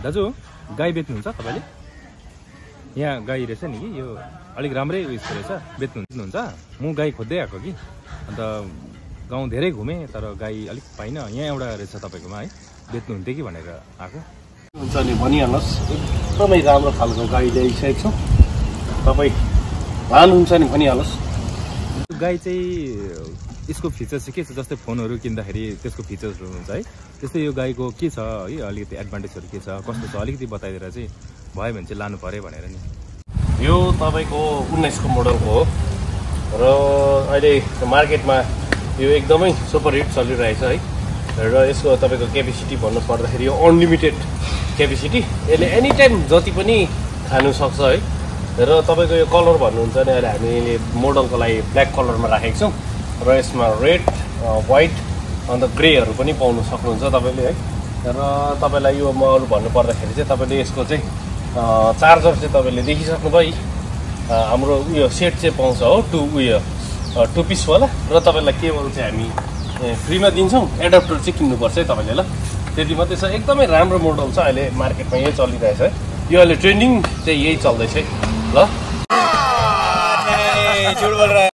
दाजु गाई बेच्नुहुन्छ तपाईले? यहाँ गाई रहेछ नि कि यो अलिक राम्रै उयस रहेछ, बेच्नुहुन्छ? म गाई खोज्दै आएको कि अन्त गाउँ धेरै घुमेँ तर गाई अलिक पाइनँ। यहाँ एउटा रहेछ तपाईँकोमा है, बेच्नुहुन्थ्यो कि भनेर आएको। हुन्छ नि भनिहाल्नुहोस्, एकदमै राम्रो खालको गाई ल्याइसकेको छु। तपाईँ लानुहुन्छ नि भनिहाल्नुहोस्। गाई चाहिँ यसको फिचर्स चाहिँ के छ? जस्तै फोनहरू किन्दाखेरि त्यसको फिचर्सहरू हुन्छ है, त्यस्तै यो गाईको के छ है, अलिकति एडभान्टेजहरू के छ, कस्तो छ अलिकति बताइदिएर चाहिँ भयो भने चाहिँ लानु पऱ्यो भनेर नि। यो तपाईँको 19 को मोडलको हो र अहिले मार्केटमा यो एकदमै सुपर हिट चलिरहेछ है। र यसको तपाईँको क्यापेसिटी भन्नु पर्दाखेरि यो अनलिमिटेड क्यापेसिटी, यसले एनी टाइम जति पनि खानु सक्छ है। र तपाईँको यो कलर भन्नुहुन्छ नि, अहिले हामीले मोडलको लागि ब्ल्याक कलरमा राखेको छौँ र यसमा रेड, व्हाइट अन्त ग्रेहरू पनि पाउनु सक्नुहुन्छ तपाईँले है। र तपाईँलाई यो म अरू भन्नु पर्दाखेरि चाहिँ तपाईँले यसको चाहिँ चार्जर चाहिँ तपाईँले देखिसक्नुभयो, हाम्रो उयो सेट चाहिँ पाउँछ हो, टु पिस वाला। र तपाईँलाई केबल चाहिँ हामी फ्रीमा दिन्छौँ, एडाप्टर चाहिँ किन्नुपर्छ है तपाईँले ल। त्यति मात्रै छ, एकदमै राम्रो मोडल छ, अहिले मार्केटमा यही चलिरहेछ है। यो अहिले ट्रेन्डिङ चाहिँ यही चल्दैछ है ल।